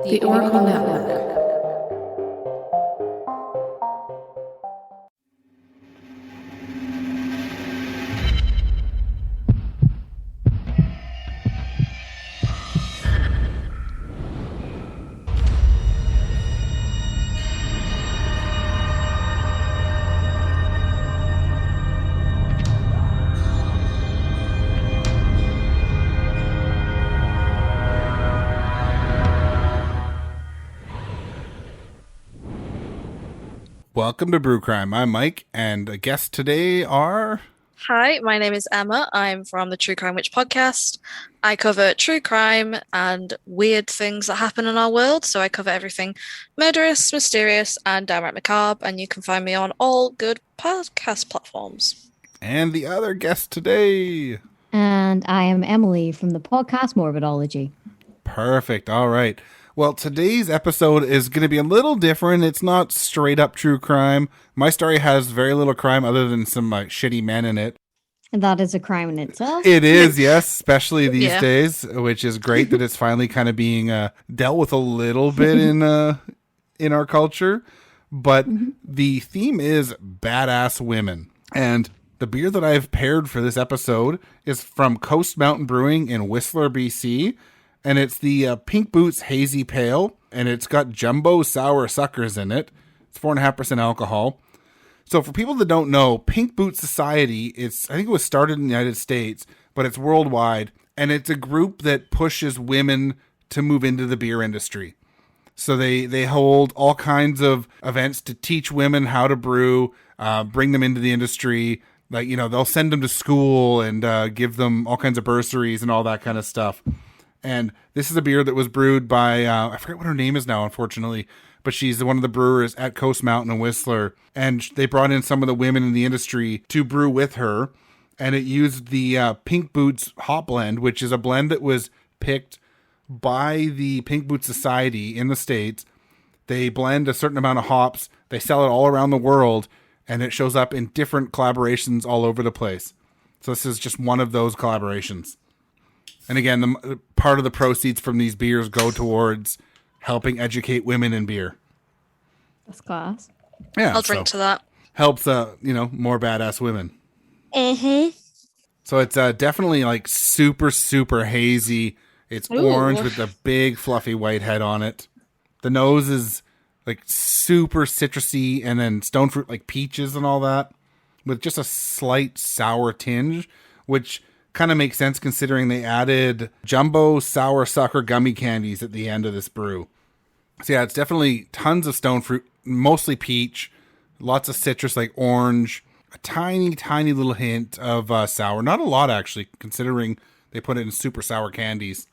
The Oracle Network. Welcome to Brew Crime. I'm Mike, and guests today are... Hi, my name is Emma. I'm from the True Crime Witch podcast. I cover true crime and weird things that happen in our world. So I cover everything murderous, mysterious, and downright macabre. And you can find me on all good podcast platforms. And the other guest today. And I am Emily from the podcast Morbidology. Perfect. All right. Well, today's episode is going to be a little different. It's not straight up true crime. My story has very little crime other than some shitty men in it. And that is a crime in itself. It is, yes, especially these days, which is great that it's finally kind of being dealt with a little bit in our culture. But the theme is badass women. And the beer that I've paired for this episode is from Coast Mountain Brewing in Whistler, BC. And it's the Pink Boots Hazy Pale, and it's got jumbo sour suckers in it. It's 4.5% alcohol. So for people that don't know, Pink Boots Society, I think it was started in the United States, but it's worldwide, and it's a group that pushes women to move into the beer industry. So they hold all kinds of events to teach women how to brew, bring them into the industry. Like, you know, they'll send them to school and give them all kinds of bursaries and all that kind of stuff. And this is a beer that was brewed by, I forget what her name is now, unfortunately, but she's one of the brewers at Coast Mountain in Whistler. And they brought in some of the women in the industry to brew with her. And it used the Pink Boots hop blend, which is a blend that was picked by the Pink Boots Society in the States. They blend a certain amount of hops. They sell it all around the world. And it shows up in different collaborations all over the place. So this is just one of those collaborations. And again, the part of the proceeds from these beers go towards helping educate women in beer. That's class. Yeah, I'll drink to that. Helps, more badass women. Mm-hmm. So it's definitely like super, super hazy. It's orange with a big fluffy white head on it. The nose is like super citrusy, and then stone fruit like peaches and all that, with just a slight sour tinge, which kind of makes sense considering they added jumbo sour sucker gummy candies at the end of this brew. So yeah, it's definitely tons of stone fruit, mostly peach, lots of citrus like orange, a tiny, tiny little hint of sour. Not a lot, actually, considering they put it in super sour candies.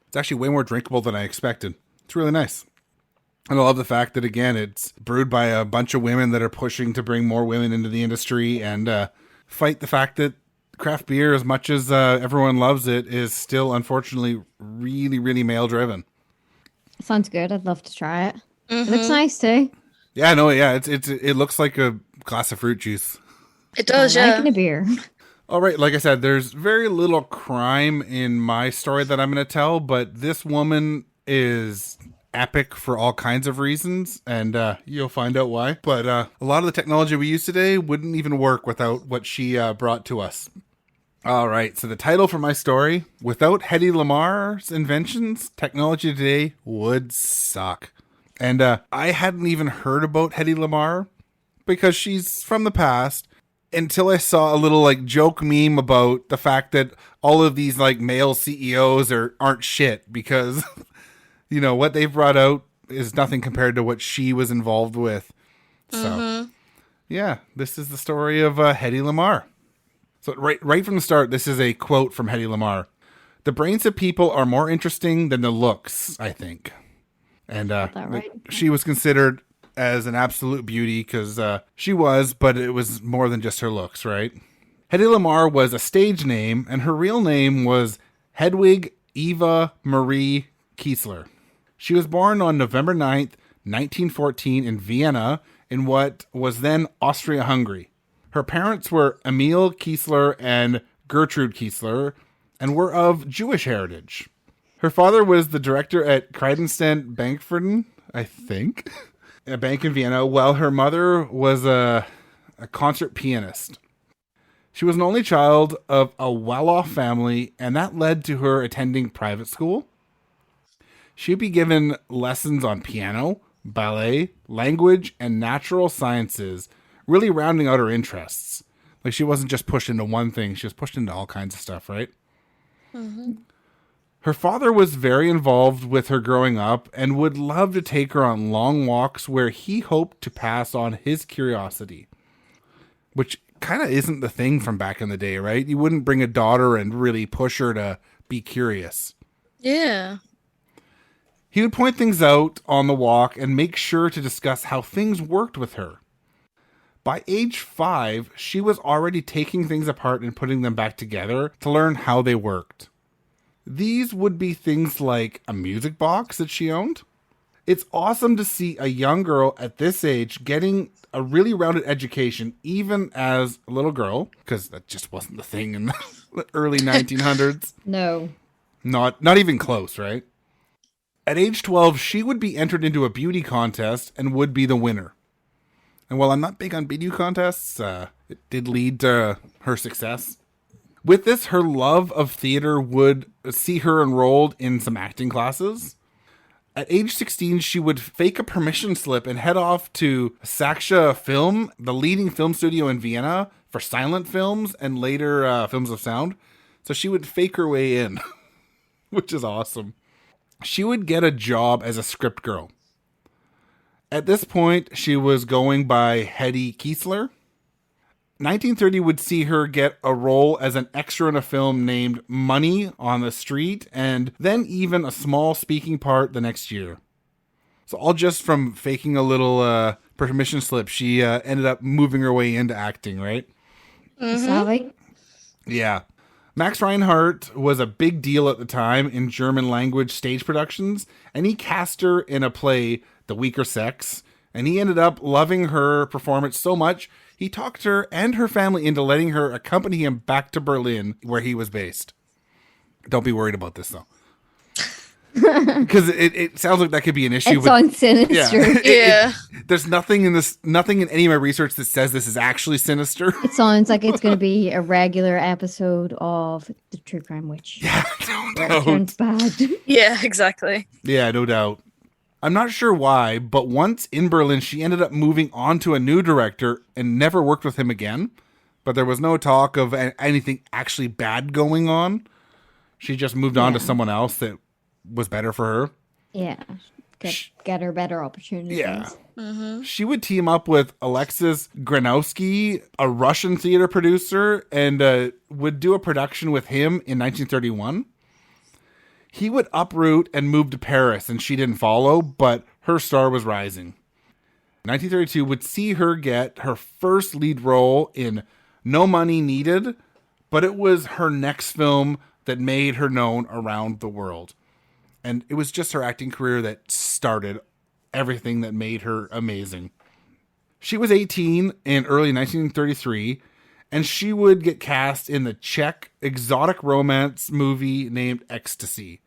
It's actually way more drinkable than I expected. It's really nice. And I love the fact that, again, it's brewed by a bunch of women that are pushing to bring more women into the industry and fight the fact that craft beer, as much as everyone loves it, is still unfortunately really, really male driven. Sounds good. I'd love to try it. It looks nice too. Yeah, no, yeah, it looks like a glass of fruit juice. It does, I yeah. like in a beer. All right, like I said, there's very little crime in my story that I'm going to tell, but this woman is epic for all kinds of reasons, and you'll find out why. But a lot of the technology we use today wouldn't even work without what she brought to us. All right, so the title for my story: without Hedy Lamarr's inventions, technology today would suck. And I hadn't even heard about Hedy Lamarr because she's from the past until I saw a little like joke meme about the fact that all of these like male CEOs aren't shit because you know what they've brought out is nothing compared to what she was involved with. So yeah, this is the story of Hedy Lamarr. So right from the start, this is a quote from Hedy Lamarr. "The brains of people are more interesting than the looks, I think." And right? She was considered as an absolute beauty because she was, but it was more than just her looks, right? Hedy Lamarr was a stage name, and her real name was Hedwig Eva Marie Kiesler. She was born on November 9th, 1914 in Vienna, in what was then Austria-Hungary. Her parents were Emil Kiesler and Gertrude Kiesler, and were of Jewish heritage. Her father was the director at Kreidenstein Bankforden, I think, a bank in Vienna, while her mother was a concert pianist. She was an only child of a well-off family, and that led to her attending private school. She'd be given lessons on piano, ballet, language, and natural sciences, really rounding out her interests. Like, she wasn't just pushed into one thing, she was pushed into all kinds of stuff, right? Mm-hmm. Her father was very involved with her growing up and would love to take her on long walks where he hoped to pass on his curiosity. Which kind of isn't the thing from back in the day, right? You wouldn't bring a daughter and really push her to be curious. Yeah. He would point things out on the walk and make sure to discuss how things worked with her. By age 5, she was already taking things apart and putting them back together to learn how they worked. These would be things like a music box that she owned. It's awesome to see a young girl at this age getting a really rounded education, even as a little girl, because that just wasn't the thing in the early 1900s. No. Not even close, right? At age 12, she would be entered into a beauty contest and would be the winner. And while I'm not big on beauty contests, it did lead to her success. With this, her love of theater would see her enrolled in some acting classes. At age 16, she would fake a permission slip and head off to Saksha Film, the leading film studio in Vienna, for silent films and later films of sound. So she would fake her way in, which is awesome. She would get a job as a script girl. At this point, she was going by Hedy Kiesler. 1930 would see her get a role as an extra in a film named Money on the Street, and then even a small speaking part the next year. So all just from faking a little permission slip, she ended up moving her way into acting, right? Mm-hmm. Yeah. Max Reinhardt was a big deal at the time in German language stage productions, and he cast her in a play, The Weaker Sex, and he ended up loving her performance so much, he talked her and her family into letting her accompany him back to Berlin, where he was based. Don't be worried about this, though. Because it sounds like that could be an issue. It sounds sinister. Yeah. There's nothing in any of my research that says this is actually sinister. It sounds like it's going to be a regular episode of The True Crime Witch. Yeah, no Where it doubt. turns bad. Yeah, exactly. Yeah, no doubt. I'm not sure why, but once in Berlin, she ended up moving on to a new director and never worked with him again. But there was no talk of anything actually bad going on. She just moved on to someone else that was better for her. Yeah. Get her better opportunities. Yeah. Mm-hmm. She would team up with Alexis Granowski, a Russian theater producer, and would do a production with him in 1931. He would uproot and move to Paris, and she didn't follow, but her star was rising. 1932 would see her get her first lead role in No Money Needed, but it was her next film that made her known around the world. And it was just her acting career that started everything that made her amazing. She was 18 in early 1933, and she would get cast in the Czech exotic romance movie named Ecstasy.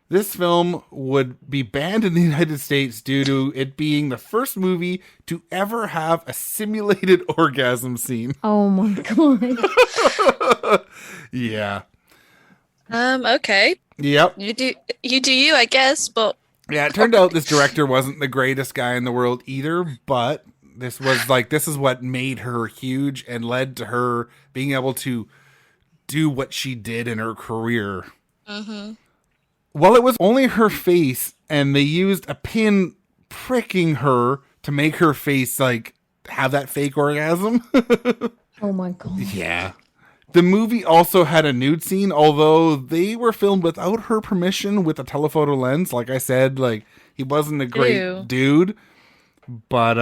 This film would be banned in the United States due to it being the first movie to ever have a simulated orgasm scene. Oh my god. Yeah. Okay. Yep. You do you, I guess, but Yeah, it turned out this director wasn't the greatest guy in the world either, but this is what made her huge and led to her being able to do what she did in her career. mm-hmm. Well, it was only her face, and they used a pin pricking her to make her face have that fake orgasm. Oh my god. Yeah. The movie also had a nude scene, although they were filmed without her permission with a telephoto lens. Like I said, he wasn't a great dude. But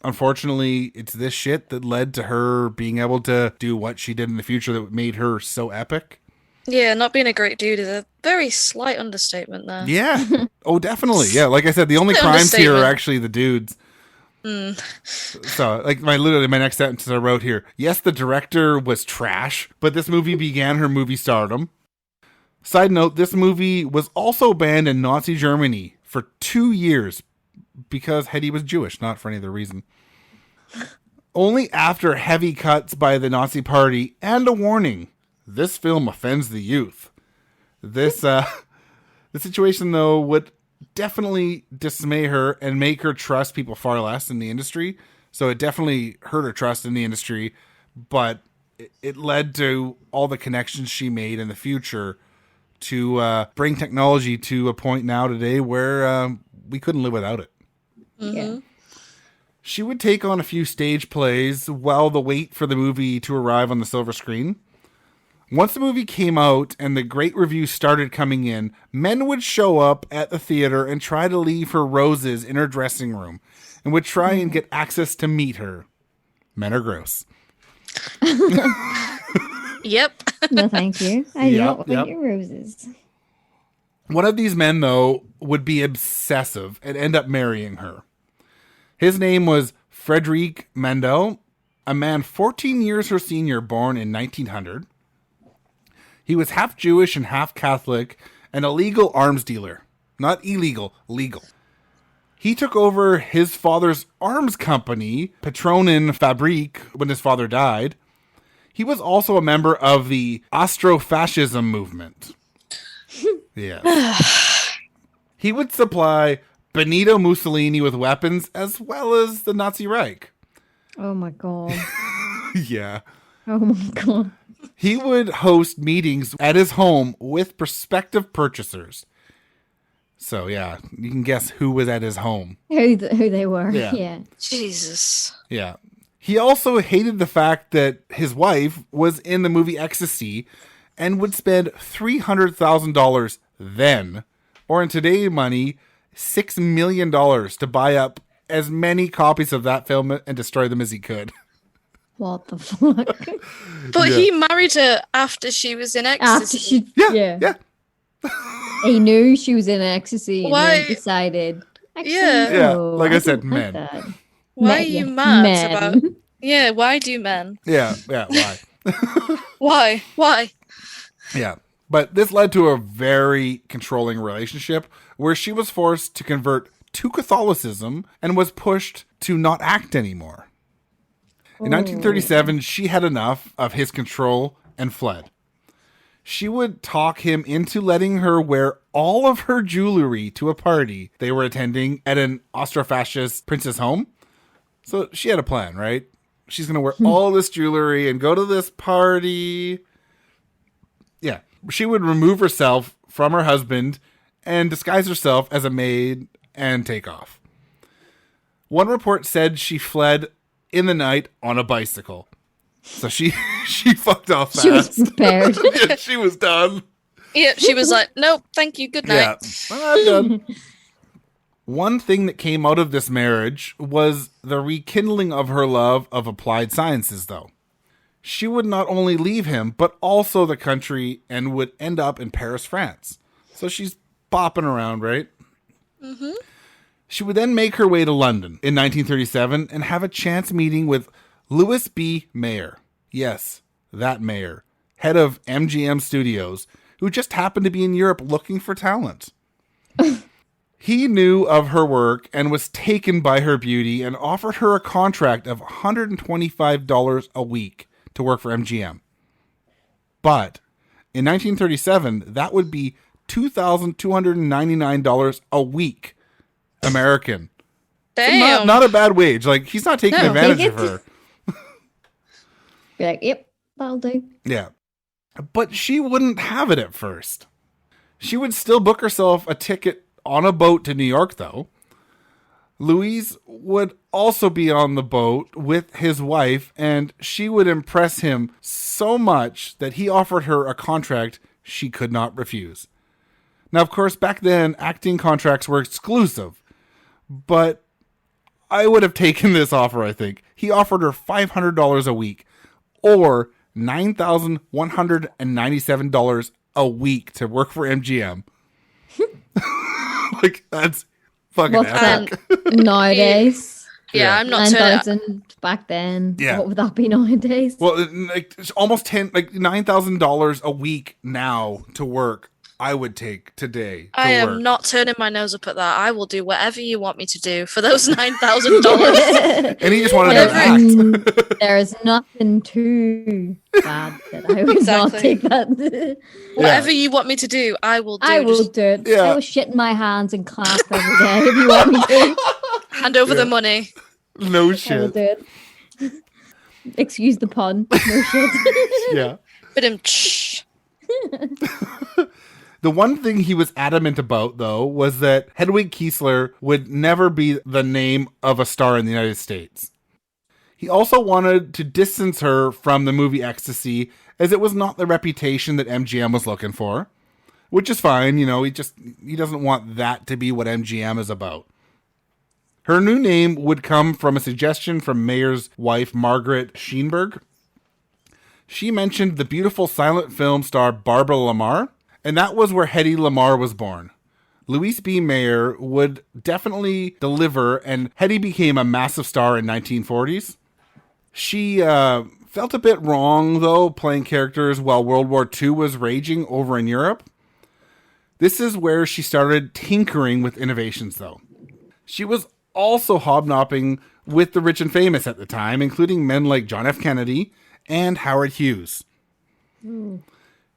unfortunately, it's this shit that led to her being able to do what she did in the future that made her so epic. Yeah, not being a great dude is a very slight understatement there. Yeah. Oh, definitely. Yeah, like I said, the only crimes here are actually the dudes. So, my next sentence I wrote here. Yes, the director was trash, but this movie began her movie stardom. Side note, this movie was also banned in Nazi Germany for 2 years because Hedy was Jewish, not for any other reason. Only after heavy cuts by the Nazi party and a warning, this film offends the youth. The situation, though, would definitely dismay her and make her trust people far less in the industry. So it definitely hurt her trust in the industry, but it led to all the connections she made in the future to bring technology to a point now today where we couldn't live without it. Yeah. She would take on a few stage plays while the wait for the movie to arrive on the silver screen. Once the movie came out and the great reviews started coming in, men would show up at the theater and try to leave her roses in her dressing room and would try and get access to meet her. Men are gross. Yep. No, thank you. I don't want your roses. One of these men, though, would be obsessive and end up marrying her. His name was Frederic Mendo, a man 14 years her senior, born in 1900. He was half Jewish and half Catholic, and a legal arms dealer. Not illegal, legal. He took over his father's arms company, Patronen Fabrik, when his father died. He was also a member of the Austrofascism movement. Yes. He would supply Benito Mussolini with weapons as well as the Nazi Reich. Oh my God. Yeah. Oh my God. He would host meetings at his home with prospective purchasers. So, yeah, you can guess who was at his home. Who they were. Yeah. Yeah. Jesus. Yeah. He also hated the fact that his wife was in the movie Ecstasy and would spend $300,000 then, or in today's money, $6 million to buy up as many copies of that film and destroy them as he could. What the fuck? But he married her after she was in ecstasy. Yeah. He knew she was in ecstasy and Why? then decided. Actually, Yeah, no, like I said, don't like men. that. Why are you mad Men. about? Yeah, why do men? Yeah, why? Why? Yeah. But this led to a very controlling relationship where she was forced to convert to Catholicism and was pushed to not act anymore. In 1937, she had enough of his control and fled. She would talk him into letting her wear all of her jewelry to a party they were attending at an Austrofascist prince's home. So she had a plan, right? She's going to wear all this jewelry and go to this party. Yeah. She would remove herself from her husband and disguise herself as a maid and take off. One report said she fled in the night on a bicycle. So she fucked off fast. She was prepared. Yeah, she was done. Yeah, she was like, nope, thank you, good night. Yeah, I'm done. One thing that came out of this marriage was the rekindling of her love of applied sciences, though. She would not only leave him, but also the country and would end up in Paris, France. So she's bopping around, right? Mm-hmm. She would then make her way to London in 1937 and have a chance meeting with Louis B. Mayer. Yes, that Mayer, head of MGM Studios, who just happened to be in Europe looking for talent. He knew of her work and was taken by her beauty and offered her a contract of $125 a week to work for MGM. But in 1937, that would be $2,299 a week American. Damn. So not a bad wage. Like, he's not taking advantage of her. Be like, yep, that'll do. Yeah. But she wouldn't have it at first. She would still book herself a ticket on a boat to New York, though. Louise would also be on the boat with his wife, and she would impress him so much that he offered her a contract she could not refuse. Now, of course, back then, acting contracts were exclusive, but I would have taken this offer, I think. He offered her $500 a week, or $9,197 a week to work for MGM. Like, that's fucking What's epic. that nowadays? Yeah, I'm not saying 9,000 back then. Yeah. What would that be nowadays? Well, like, it's almost $9,000 a week now to work I would take today to I am work. not turning my nose up at that. I will do whatever you want me to do for those $9,000. And he just wanted to act. There is nothing too bad that I would not take that. Whatever you want me to do, I will do. I will do it. Yeah. I will shit in my hands and clap every day if you want me to. Hand over the money. No I will shit. do it. Excuse the pun. No shit. Yeah. But The one thing he was adamant about, though, was that Hedwig Kiesler would never be the name of a star in the United States. He also wanted to distance her from the movie Ecstasy, as it was not the reputation that MGM was looking for. Which is fine, you know, he doesn't want that to be what MGM is about. Her new name would come from a suggestion from Mayer's wife, Margaret Sheenberg. She mentioned the beautiful silent film star Barbara Lamarr, and that was where Hedy Lamarr was born. Louise B. Mayer would definitely deliver, and Hedy became a massive star in 1940s. She felt a bit wrong, though, playing characters while World War II was raging over in Europe. This is where she started tinkering with innovations, though. She was also hobnobbing with the rich and famous at the time, including men like John F. Kennedy and Howard Hughes.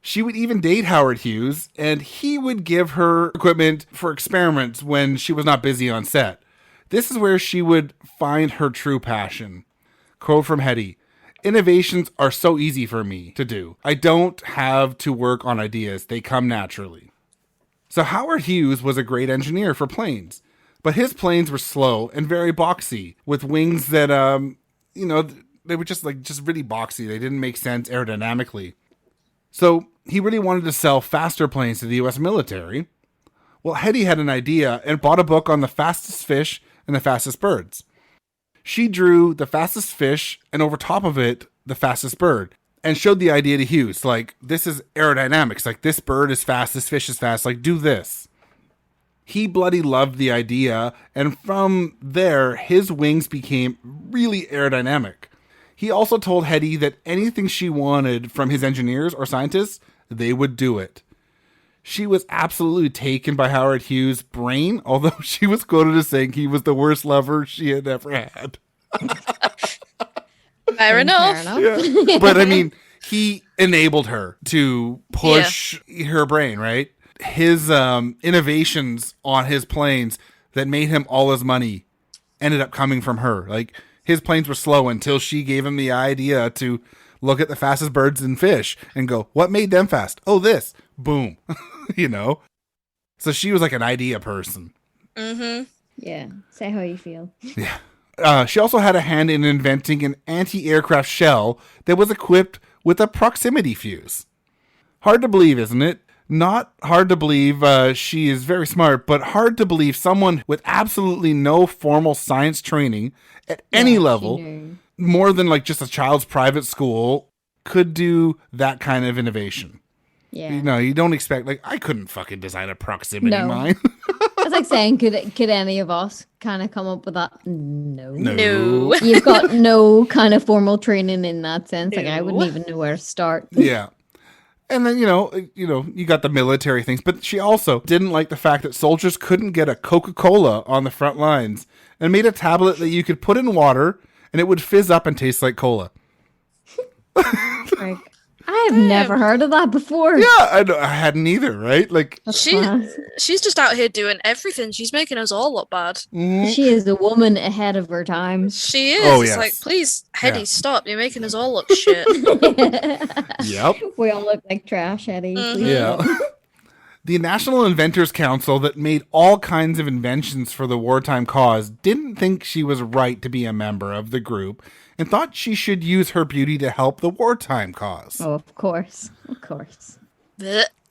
She would even date Howard Hughes, and he would give her equipment for experiments when she was not busy on set. This is where she would find her true passion. Quote from Hedy: "Innovations are so easy for me to do. I don't have to work on ideas. They come naturally." So Howard Hughes was a great engineer for planes, but his planes were slow and very boxy, with wings that, they were just really boxy. They didn't make sense aerodynamically. So he really wanted to sell faster planes to the U.S. military. Well, Hedy had an idea and bought a book on the fastest fish and the fastest birds. She drew the fastest fish and over top of it, the fastest bird, and showed the idea to Hughes. Like, this is aerodynamics. Like, this bird is fast, this fish is fast. Like, do this. He bloody loved the idea, and from there, his wings became really aerodynamic. He also told Hedy that anything she wanted from his engineers or scientists, they would do it. She was absolutely taken by Howard Hughes' brain, although she was quoted as saying he was the worst lover she had ever had. Fair enough. Yeah. But I mean, he enabled her to push her brain, right? His innovations on his planes that made him all his money ended up coming from her. Like, his planes were slow until she gave him the idea to look at the fastest birds and fish and go, what made them fast? Oh, this. Boom. You know? So she was like an idea person. Mm-hmm. Yeah. Say how you feel. Yeah. She also had a hand in inventing an anti-aircraft shell that was equipped with a proximity fuse. Hard to believe, isn't it? Not hard to believe she is very smart, but hard to believe someone with absolutely no formal science training at any level, more than like just a child's private school, could do that kind of innovation. Yeah. You know, you don't expect, like, I couldn't fucking design a proximity mine. It's like saying, could any of us kind of come up with that? No. No. You've got no kind of formal training in that sense. Like, I wouldn't even know where to start. Yeah. And then, you got the military things, but she also didn't like the fact that soldiers couldn't get a Coca-Cola on the front lines, and made a tablet that you could put in water and it would fizz up and taste like cola. Like, I have never heard of that before. Yeah, I hadn't either, right? Like, she's just out here doing everything. She's making us all look bad. She is a woman ahead of her time. She is. Oh, it's yes. like, please, Hedy, stop. You're making us all look shit. Yep. We all look like trash, Hedy. Yeah. The National Inventors Council that made all kinds of inventions for the wartime cause didn't think she was right to be a member of the group and thought she should use her beauty to help the wartime cause. Oh, of course. Of course.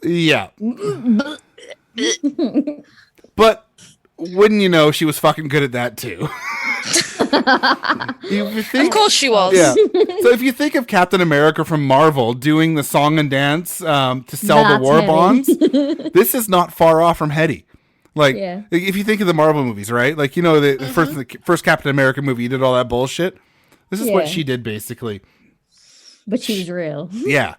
Yeah. But wouldn't you know, she was fucking good at that too. Of course she was. Yeah. So if you think of Captain America from Marvel doing the song and dance to sell the war bonds, this is not far off from Hedy. Like, if you think of the Marvel movies, right? Like, you know, the first Captain America movie, you did all that bullshit. This is what she did, basically. But she was real. Yeah.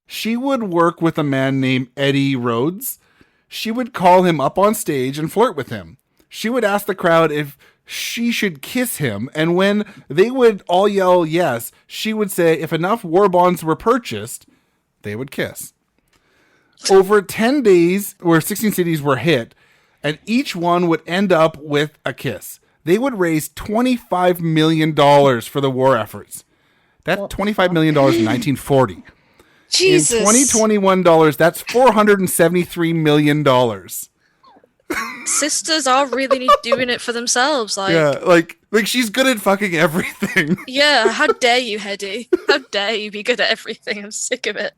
She would work with a man named Eddie Rhodes. She would call him up on stage and flirt with him. She would ask the crowd if she should kiss him, and when they would all yell yes, she would say if enough war bonds were purchased, they would kiss. Over 10 days, where 16 cities were hit, and each one would end up with a kiss. They would raise $25 million for the war efforts. That's $25 million in 1940. Jesus. In 2021 that's $473 million. Sisters are really doing it for themselves. Like she's good at fucking everything. Yeah, how dare you, Hedy? How dare you be good at everything? I'm sick of it.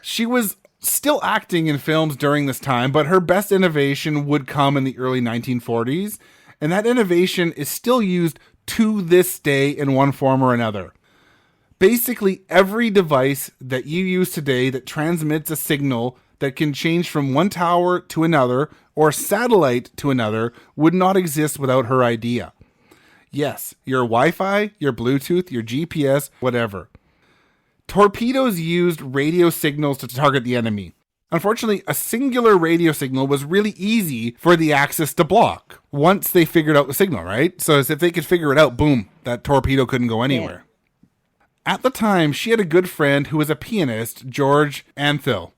She was still acting in films during this time, but her best innovation would come in the early 1940s, and that innovation is still used to this day in one form or another. Basically, every device that you use today that transmits a signal that can change from one tower to another or satellite to another would not exist without her idea. Yes, your Wi-Fi, your Bluetooth, your GPS, whatever. Torpedoes used radio signals to target the enemy. Unfortunately, a singular radio signal was really easy for the Axis to block once they figured out the signal, right? So as if they could figure it out, boom, that torpedo couldn't go anywhere. Yeah. At the time, she had a good friend who was a pianist, George Antheil.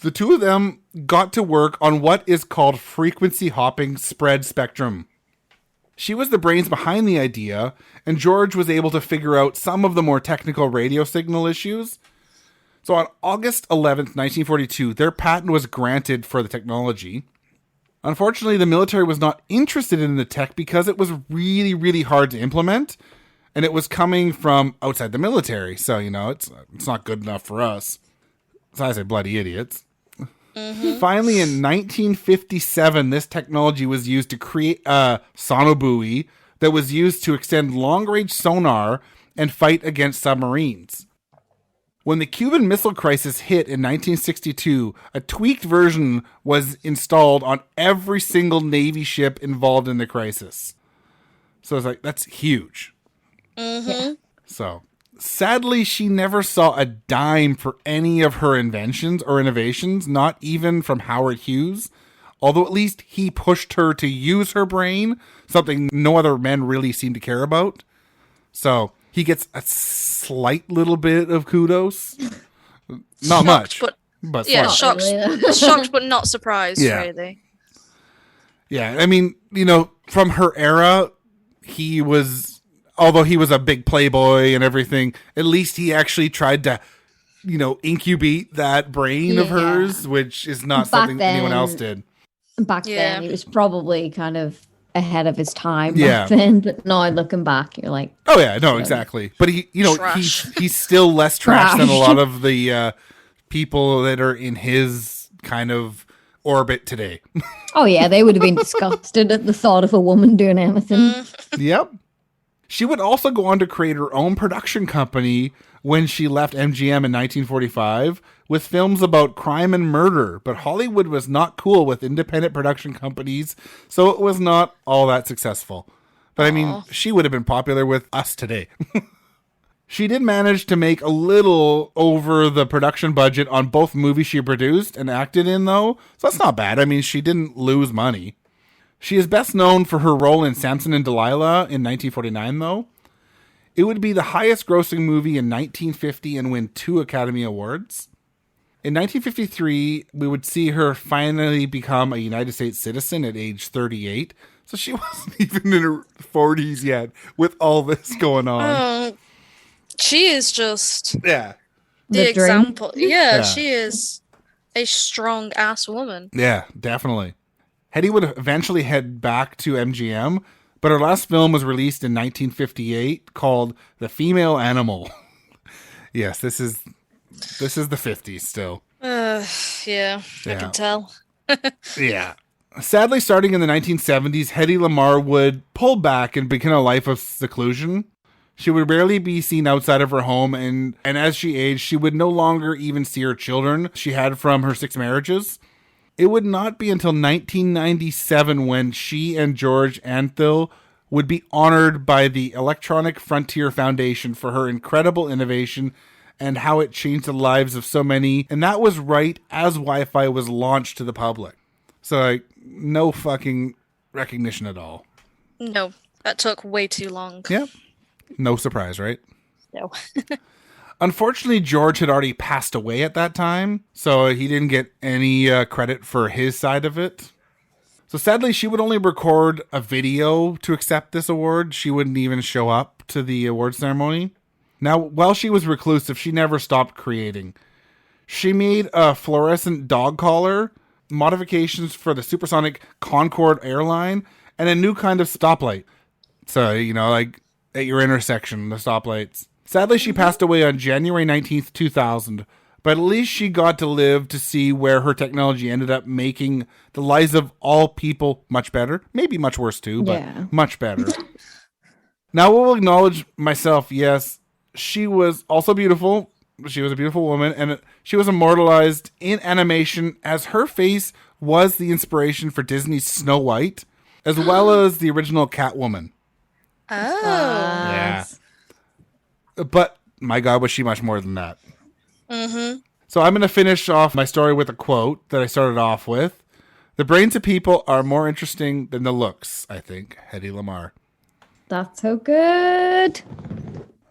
The two of them got to work on what is called frequency hopping spread spectrum. She was the brains behind the idea, and George was able to figure out some of the more technical radio signal issues. So on August 11th, 1942, their patent was granted for the technology. Unfortunately, the military was not interested in the tech because it was really, really hard to implement, and it was coming from outside the military. So, it's not good enough for us. So I say bloody idiots. Mm-hmm. Finally, in 1957, this technology was used to create a sonobuoy that was used to extend long-range sonar and fight against submarines. When the Cuban Missile Crisis hit in 1962, a tweaked version was installed on every single Navy ship involved in the crisis. So it's like, that's huge. Mm-hmm. So, sadly, she never saw a dime for any of her inventions or innovations, not even from Howard Hughes. Although at least he pushed her to use her brain, something no other men really seem to care about. So, he gets a slight little bit of kudos. Not much. But yeah, slight. shocked but not surprised, really. Yeah, I mean, from her era, he was... Although he was a big playboy and everything, at least he actually tried to, incubate that brain of hers, which is not something anyone else did. Back then, he was probably kind of ahead of his time back then. But now looking back, you're like, oh yeah, no, exactly. But he's still less trash than a lot of the people that are in his kind of orbit today. Oh yeah, they would have been disgusted at the thought of a woman doing anything. Yep. She would also go on to create her own production company when she left MGM in 1945 with films about crime and murder, but Hollywood was not cool with independent production companies, so it was not all that successful. But I mean, she would have been popular with us today. She did manage to make a little over the production budget on both movies she produced and acted in, though, so that's not bad. I mean, she didn't lose money. She is best known for her role in Samson and Delilah in 1949, though. It would be the highest grossing movie in 1950 and win 2 Academy Awards. In 1953, we would see her finally become a United States citizen at age 38. So she wasn't even in her 40s yet with all this going on. She is just the example. Yeah, she is a strong-ass woman. Yeah, definitely. Hedy would eventually head back to MGM, but her last film was released in 1958 called The Female Animal. Yes, this is the 50s still. I can tell. Yeah. Sadly, starting in the 1970s, Hedy Lamarr would pull back and begin a life of seclusion. She would rarely be seen outside of her home, and as she aged, she would no longer even see her children she had from her 6 marriages. It would not be until 1997 when she and George Antheil would be honored by the Electronic Frontier Foundation for her incredible innovation and how it changed the lives of so many. And that was right as Wi-Fi was launched to the public. So, like, no fucking recognition at all. No, that took way too long. Yep. No surprise, right? No. Unfortunately, George had already passed away at that time, so he didn't get any credit for his side of it. So sadly, she would only record a video to accept this award. She wouldn't even show up to the award ceremony. Now, while she was reclusive, she never stopped creating. She made a fluorescent dog collar, modifications for the supersonic Concorde airline, and a new kind of stoplight. So, you know, like at your intersection, the stoplights. Sadly, she passed away on January 19th, 2000. But at least she got to live to see where her technology ended up making the lives of all people much better. Maybe much worse too, but much better. Now, I will acknowledge myself, yes, she was also beautiful. She was a beautiful woman, and she was immortalized in animation as her face was the inspiration for Disney's Snow White, as well as the original Catwoman. Oh. Yeah. But, my God, was she much more than that. Mm-hmm. So I'm going to finish off my story with a quote that I started off with. The brains of people are more interesting than the looks, I think. Hedy Lamarr. That's so good.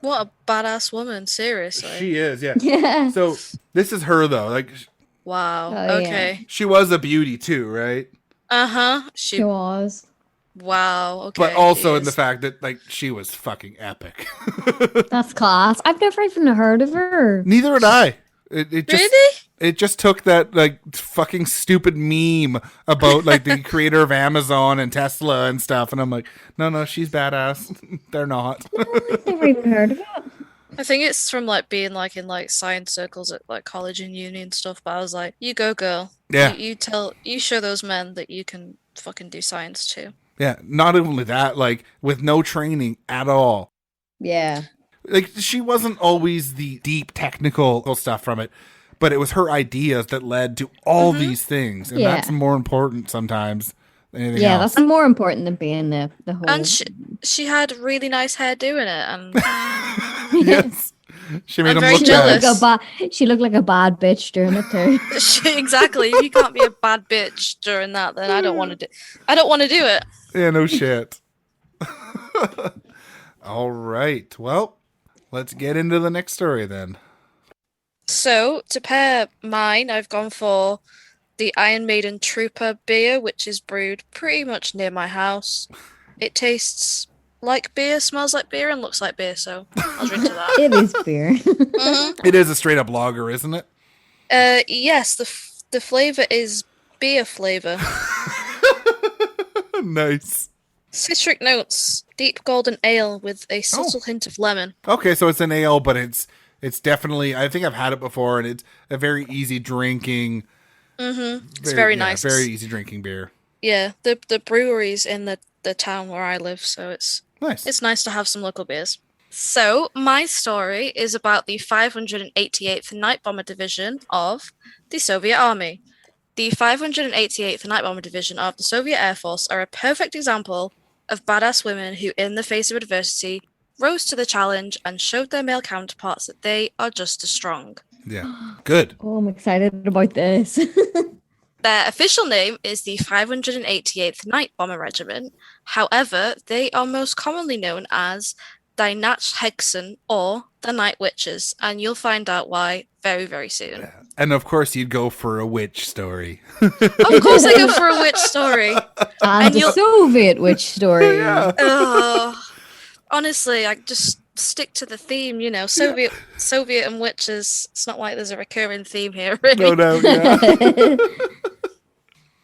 What a badass woman, seriously. She is, yeah. Yeah. So this is her, though. Like, Wow. Oh, Okay. yeah. she was a beauty, too, right? Uh-huh. She was. Wow. Okay. But also in the fact that, like, she was fucking epic. That's class. I've never even heard of her. Neither had I. It just, Really? It just took that, like, fucking stupid meme about, like, the creator of Amazon and Tesla and stuff. And I'm like, no, she's badass. They're not. I've never even heard of it. I think it's from, like, being, like, in, like, science circles at, like, college and uni and stuff. But I was like, you go, girl. Yeah. You show those men that you can fucking do science too. Yeah, not only that, like, with no training at all. Yeah. Like, she wasn't always the deep technical stuff from it, but it was her ideas that led to all these things. And that's more important sometimes than anything else. That's more important than being the whole... And she had really nice hair doing it. And Yes. She made I'm him very look jealous. bad. She looked like a bad bitch doing it too. Exactly. If you can't be a bad bitch during that, then I don't want to do it. Yeah, no shit. All right. Well, let's get into the next story then. So, to pair mine, I've gone for the Iron Maiden Trooper beer, which is brewed pretty much near my house. It tastes like beer, smells like beer, and looks like beer, so I'll drink to that. It is beer. It is a straight up lager, isn't it? Yes, the flavor is beer flavor. Nice. Citric notes, deep golden ale with a subtle hint of lemon. Okay, so it's an ale, but it's definitely, I think I've had it before, and it's a very easy drinking. It's very nice. Very easy drinking beer. Yeah, the brewery's in the town where I live, so it's Nice. It's nice to have some local beers. So, my story is about the 588th Night Bomber Division of the Soviet Army. The 588th Night Bomber Division of the Soviet Air Force are a perfect example of badass women who, in the face of adversity, rose to the challenge and showed their male counterparts that they are just as strong. Yeah, good. Oh, I'm excited about this. Their official name is the 588th Night Bomber Regiment. However, they are most commonly known as Die Nachtshexen or the Night Witches, and you'll find out why very, very soon. Yeah. And of course, you'd go for a witch story. Of course, I go for a witch story. And the Soviet witch story. Yeah. Honestly, I just stick to the theme, you know, Soviet and witches. It's not like there's a recurring theme here, really. No, yeah.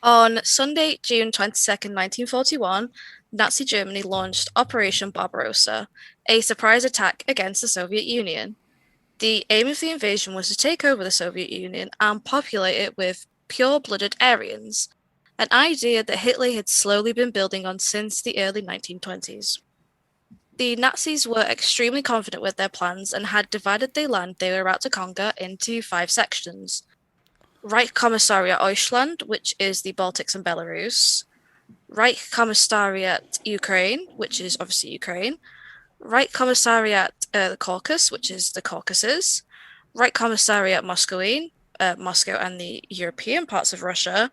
On Sunday, June 22nd, 1941, Nazi Germany launched Operation Barbarossa, a surprise attack against the Soviet Union. The aim of the invasion was to take over the Soviet Union and populate it with pure-blooded Aryans, an idea that Hitler had slowly been building on since the early 1920s. The Nazis were extremely confident with their plans and had divided the land they were about to conquer into 5 sections. Reich Commissariat Deutschland, which is the Baltics and Belarus. Reich Commissariat Ukraine, which is obviously Ukraine. Reich Commissariat the Caucasus, which is the Caucasus. Right Commissariat Moskowine, Moscow and the European parts of Russia,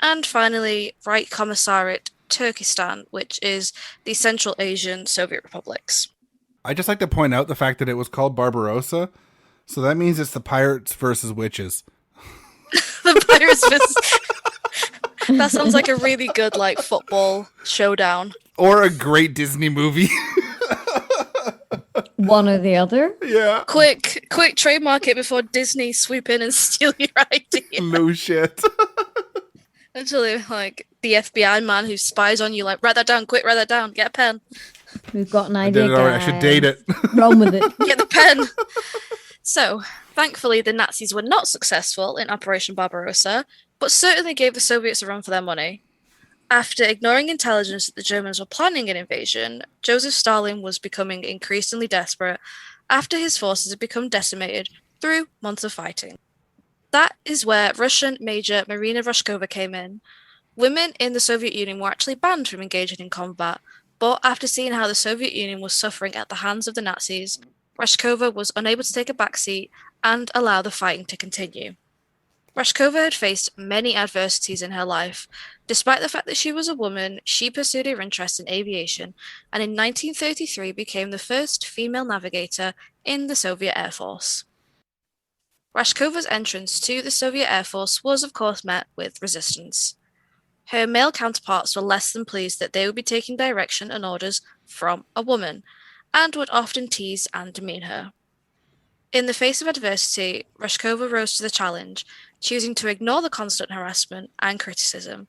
and finally Right Commissariat Turkestan, which is the Central Asian Soviet republics. I just like to point out the fact that it was called Barbarossa, so that means it's the pirates versus witches. The pirates versus... That sounds like a really good football showdown. Or a great Disney movie. One or the other. Yeah. Quick trademark it before Disney swoop in and steal your idea. No shit. Actually, the FBI man who spies on you, write that down, quick, write that down, get a pen. We've got an idea, guys. I should date it. Run with it. Get the pen. So, thankfully, the Nazis were not successful in Operation Barbarossa, but certainly gave the Soviets a run for their money. After ignoring intelligence that the Germans were planning an invasion, Joseph Stalin was becoming increasingly desperate after his forces had become decimated through months of fighting. That is where Russian Major Marina Rashkova came in. Women in the Soviet Union were actually banned from engaging in combat, but after seeing how the Soviet Union was suffering at the hands of the Nazis, Rashkova was unable to take a backseat and allow the fighting to continue. Rashkova had faced many adversities in her life. Despite the fact that she was a woman, she pursued her interest in aviation and in 1933 became the first female navigator in the Soviet Air Force. Rashkova's entrance to the Soviet Air Force was of course met with resistance. Her male counterparts were less than pleased that they would be taking direction and orders from a woman, and would often tease and demean her. In the face of adversity, Rashkova rose to the challenge, choosing to ignore the constant harassment and criticism,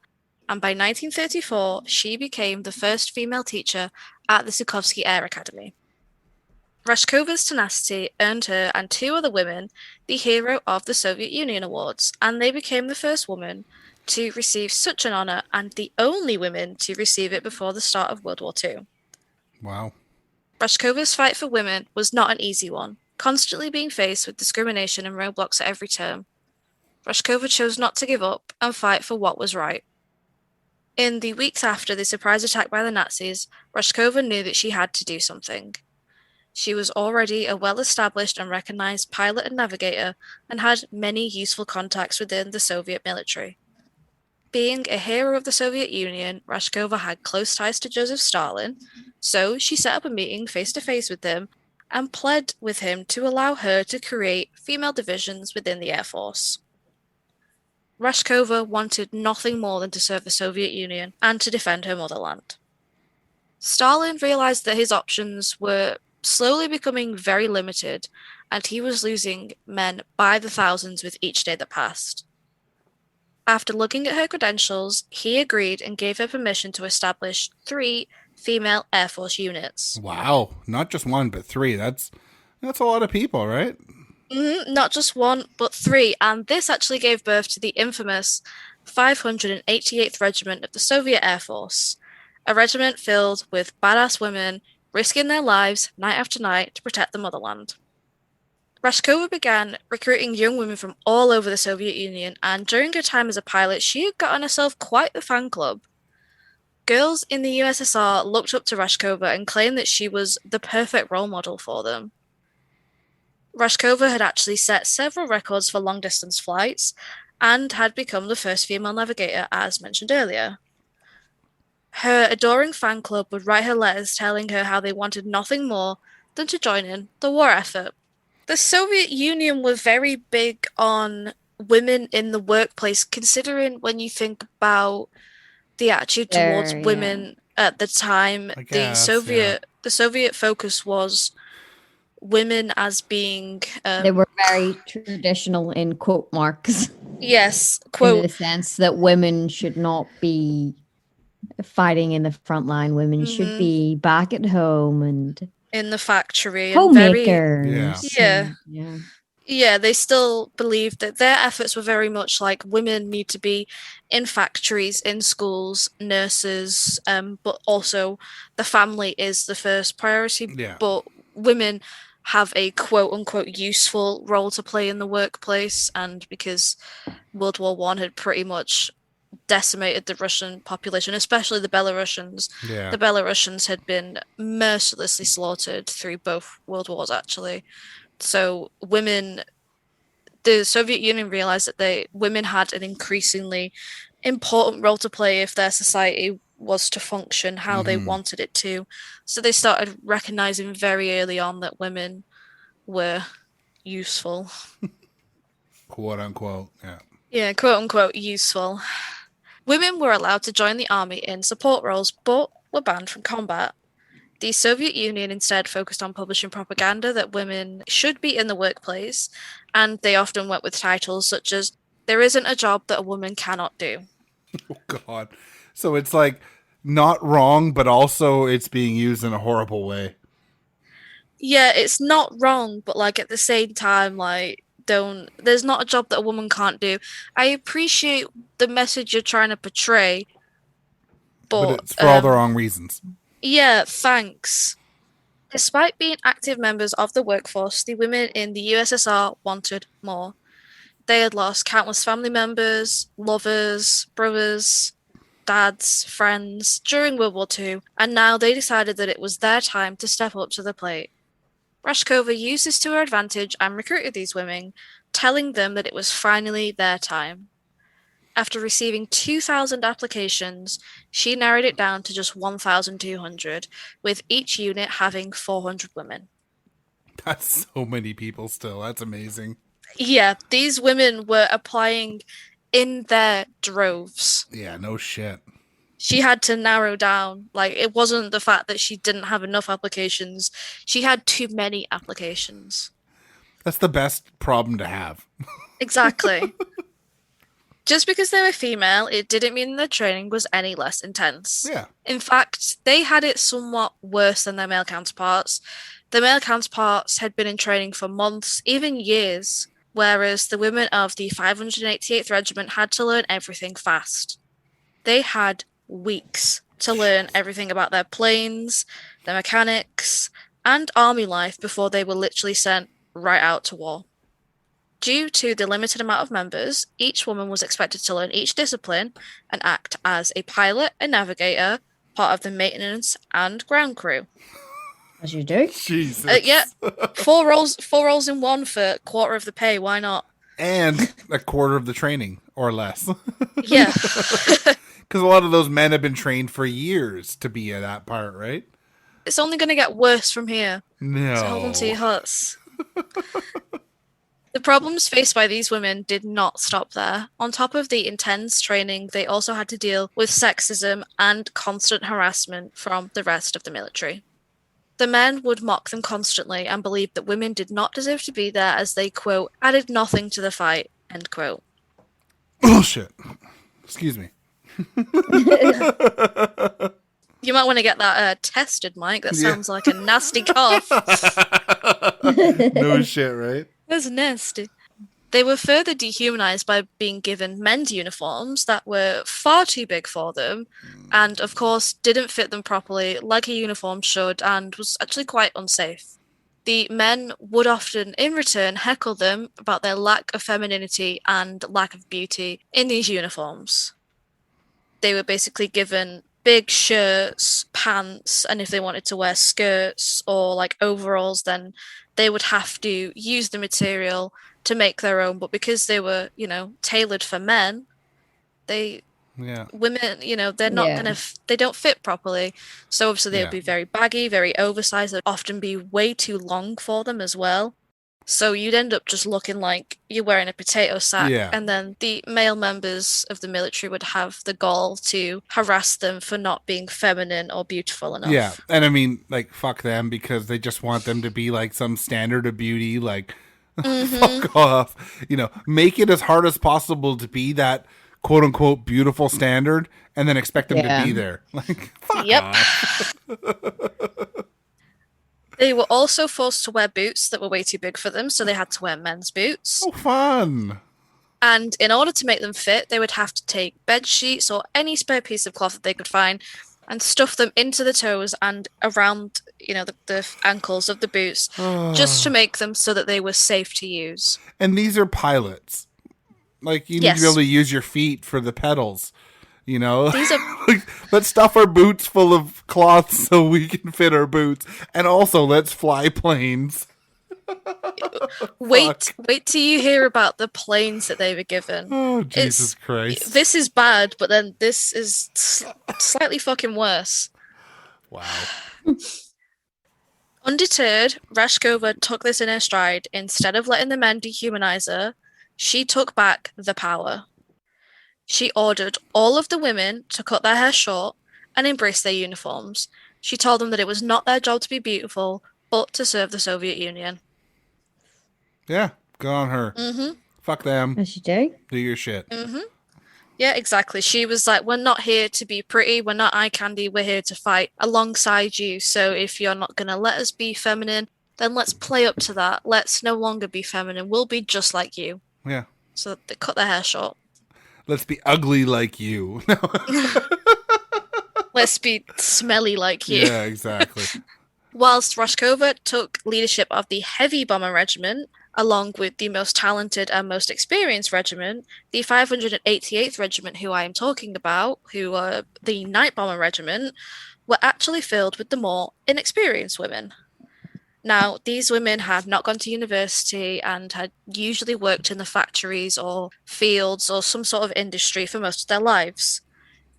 and by 1934 she became the first female teacher at the Sukovsky Air Academy. Rashkova's tenacity earned her and two other women the Hero of the Soviet Union Awards, and they became the first woman to receive such an honor and the only women to receive it before the start of World War II. Wow. Rashkova's fight for women was not an easy one, constantly being faced with discrimination and roadblocks at every turn. Rashkova chose not to give up and fight for what was right. In the weeks after the surprise attack by the Nazis, Rashkova knew that she had to do something. She was already a well-established and recognized pilot and navigator and had many useful contacts within the Soviet military. Being a hero of the Soviet Union, Rashkova had close ties to Joseph Stalin, so she set up a meeting face-to-face with him and pled with him to allow her to create female divisions within the Air Force. Rashkova wanted nothing more than to serve the Soviet Union and to defend her motherland. Stalin realized that his options were slowly becoming very limited, and he was losing men by the thousands with each day that passed. After looking at her credentials, he agreed and gave her permission to establish 3 female Air Force units. Wow, not just 1, but 3. That's a lot of people, right? Not just 1, but 3, and this actually gave birth to the infamous 588th Regiment of the Soviet Air Force, a regiment filled with badass women risking their lives night after night to protect the motherland. Rashkova began recruiting young women from all over the Soviet Union, and during her time as a pilot, she had gotten herself quite the fan club. Girls in the USSR looked up to Rashkova and claimed that she was the perfect role model for them. Rashkova had actually set several records for long-distance flights and had become the first female navigator, as mentioned earlier. Her adoring fan club would write her letters telling her how they wanted nothing more than to join in the war effort. The Soviet Union were very big on women in the workplace, considering when you think about the attitude towards women at the time, the Soviet focus was women as being... they were very traditional in quote marks. Yes, quote. In the sense that women should not be fighting in the front line. Women should be back at home and... in the factory. Homemakers. Yeah, they still believed that their efforts were very much like women need to be in factories, in schools, nurses, but also the family is the first priority. Yeah. But women have a quote-unquote useful role to play in the workplace, and because World War I had pretty much decimated the Russian population, especially the Belarusians. Yeah. The Belarusians had been mercilessly slaughtered through both World Wars, actually. So women the Soviet Union realized that women had an increasingly important role to play if their society was to function how they wanted it to. So they started recognizing very early on that women were useful. Quote unquote. Yeah. Yeah, quote unquote useful. Women were allowed to join the army in support roles, but were banned from combat. The Soviet Union instead focused on publishing propaganda that women should be in the workplace, and they often went with titles such as, "There isn't a job that a woman cannot do." Oh, God. So it's like not wrong, but also it's being used in a horrible way. Yeah, it's not wrong, but like at the same time, like, there's not a job that a woman can't do. I appreciate the message you're trying to portray, But it's for all the wrong reasons. yeah, thanks. Despite being active members of the workforce, the women in the USSR wanted more. They had lost countless family members, lovers, brothers, dads, friends during World War II, and now they decided that it was their time to step up to the plate. Rashkover used this to her advantage and recruited these women, telling them that it was finally their time. After receiving 2,000 applications, she narrowed it down to just 1,200, with each unit having 400 women. That's so many people still. That's amazing. Yeah, these women were applying in their droves. Yeah, no shit. She had to narrow down. Like, it wasn't the fact that she didn't have enough applications. She had too many applications. That's the best problem to have. Exactly. Just because they were female, it didn't mean their training was any less intense. Yeah. In fact, they had it somewhat worse than their male counterparts. The male counterparts had been in training for months, even years, whereas the women of the 588th Regiment had to learn everything fast. They had weeks to learn everything about their planes, their mechanics, and army life before they were literally sent right out to war. Due to the limited amount of members, each woman was expected to learn each discipline and act as a pilot, a navigator, part of the maintenance and ground crew. As you do. Jesus. Yeah, four roles in one for quarter of the pay. Why not? And a quarter of the training or less. Yeah. Because a lot of those men have been trained for years to be at that part, right? It's only going to get worse from here. No. So hold on to your huts. The problems faced by these women did not stop there. On top of the intense training, they also had to deal with sexism and constant harassment from the rest of the military. The men would mock them constantly and believed that women did not deserve to be there as they, quote, added nothing to the fight, end quote. Bullshit. Excuse me. You might want to get that tested, Mike. That sounds like a nasty cough. No shit, right? That's nasty. They were further dehumanized by being given men's uniforms that were far too big for them and, of course, didn't fit them properly like a uniform should and was actually quite unsafe. The men would often, in return, heckle them about their lack of femininity and lack of beauty in these uniforms. They were basically given big shirts, pants, and if they wanted to wear skirts or like overalls, then they would have to use the material to make their own. But because they were, tailored for men, women, they're not they don't fit properly. So obviously they would be very baggy, very oversized. They'd often be way too long for them as well. So you'd end up just looking like you're wearing a potato sack. Yeah. And then the male members of the military would have the gall to harass them for not being feminine or beautiful enough. Yeah. And I mean, like, fuck them because they just want them to be like some standard of beauty. Like, fuck off. Make it as hard as possible to be that quote unquote beautiful standard and then expect them to be there. Like, fuck off. They were also forced to wear boots that were way too big for them, so they had to wear men's boots. Oh, fun. And in order to make them fit, they would have to take bed sheets or any spare piece of cloth that they could find and stuff them into the toes and around, the ankles of the boots just to make them so that they were safe to use. And these are pilots. Like, you need to be able to use your feet for the pedals. These are let's stuff our boots full of cloth so we can fit our boots, and also let's fly planes. Wait till you hear about the planes that they were given. Oh, Jesus Christ. This is bad, but then this is slightly fucking worse. Wow. Undeterred, Rashkover took this in her stride. Instead of letting the men dehumanize her, she took back the power. She ordered all of the women to cut their hair short and embrace their uniforms. She told them that it was not their job to be beautiful, but to serve the Soviet Union. Yeah, good on her. Mm-hmm. Fuck them. As you do. Do your shit. Mm-hmm. Yeah, exactly. She was like, we're not here to be pretty. We're not eye candy. We're here to fight alongside you. So if you're not going to let us be feminine, then let's play up to that. Let's no longer be feminine. We'll be just like you. Yeah. So they cut their hair short. Let's be ugly like you. Let's be smelly like you. Yeah, exactly. Whilst Rashkover took leadership of the Heavy Bomber Regiment, along with the most talented and most experienced regiment, the 588th Regiment, who I am talking about, who are the Night Bomber Regiment, were actually filled with the more inexperienced women. Now, these women had not gone to university and had usually worked in the factories or fields or some sort of industry for most of their lives.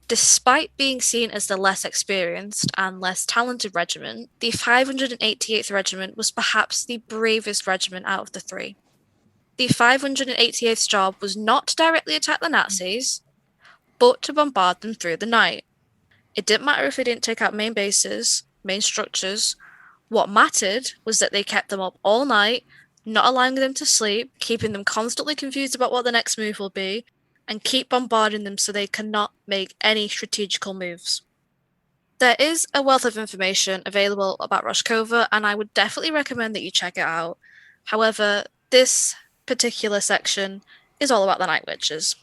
Despite being seen as the less experienced and less talented regiment, the 588th Regiment was perhaps the bravest regiment out of the three. The 588th's job was not to directly attack the Nazis, but to bombard them through the night. It didn't matter if they didn't take out main bases, main structures. What mattered was that they kept them up all night, not allowing them to sleep, keeping them constantly confused about what the next move will be, and keep bombarding them so they cannot make any strategical moves. There is a wealth of information available about Rashkover, and I would definitely recommend that you check it out. However, this particular section is all about the Night Witches.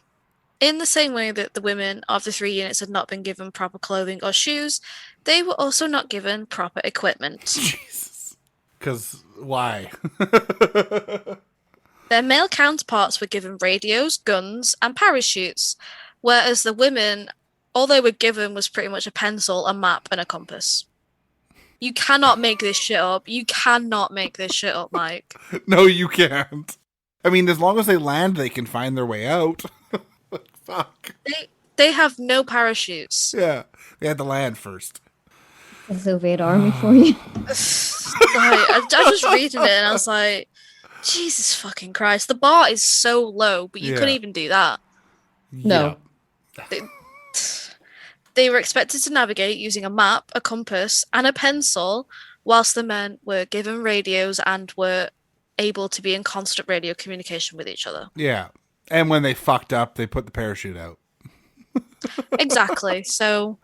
In the same way that the women of the three units had not been given proper clothing or shoes, they were also not given proper equipment. Jesus. Because why? Their male counterparts were given radios, guns, and parachutes, whereas the women, all they were given was pretty much a pencil, a map, and a compass. You cannot make this shit up. You cannot make this shit up, Mike. No, you can't. I mean, as long as they land, they can find their way out. Fuck. They have no parachutes. Yeah, they had to land first. The Soviet army for you. I was just reading it and I was like, Jesus fucking Christ. The bar is so low, but you couldn't even do that. No. They were expected to navigate using a map, a compass, and a pencil, whilst the men were given radios and were able to be in constant radio communication with each other. Yeah. And when they fucked up, they put the parachute out. Exactly. So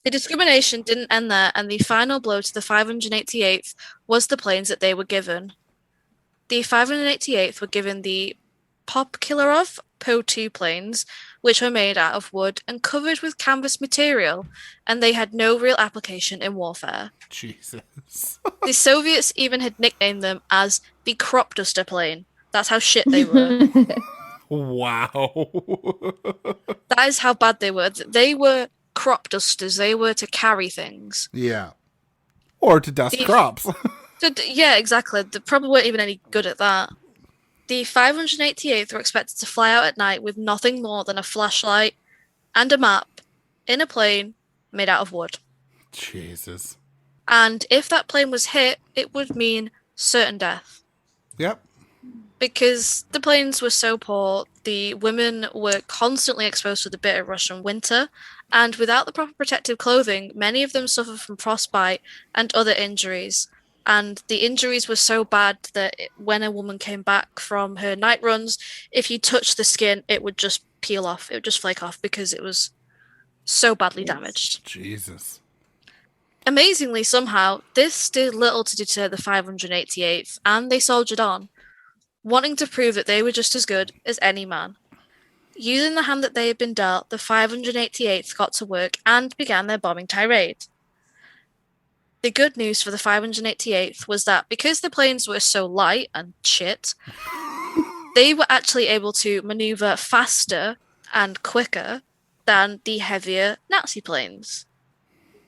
the discrimination didn't end there, and the final blow to the 588th was the planes that they were given. The 588th were given the Popkillarov Po-2 planes, which were made out of wood and covered with canvas material, and they had no real application in warfare. Jesus. The Soviets even had nicknamed them as the crop duster plane. That's how shit they were. Wow. That is how bad they were. They were crop dusters. They were to carry things. Yeah. Or to dust crops. Yeah, exactly. They probably weren't even any good at that. The 588th were expected to fly out at night with nothing more than a flashlight and a map in a plane made out of wood. Jesus. And if that plane was hit, it would mean certain death. Yep. Because the planes were so poor, the women were constantly exposed to the bitter Russian winter, and without the proper protective clothing, many of them suffered from frostbite and other injuries. And the injuries were so bad that when a woman came back from her night runs, if you touched the skin, it would just peel off. It would just flake off because it was so badly damaged. Jesus. Amazingly, somehow, this did little to deter the 588th, and they soldiered on, wanting to prove that they were just as good as any man. Using the hand that they had been dealt, the 588th got to work and began their bombing tirade. The good news for the 588th was that because the planes were so light and shit, they were actually able to maneuver faster and quicker than the heavier Nazi planes.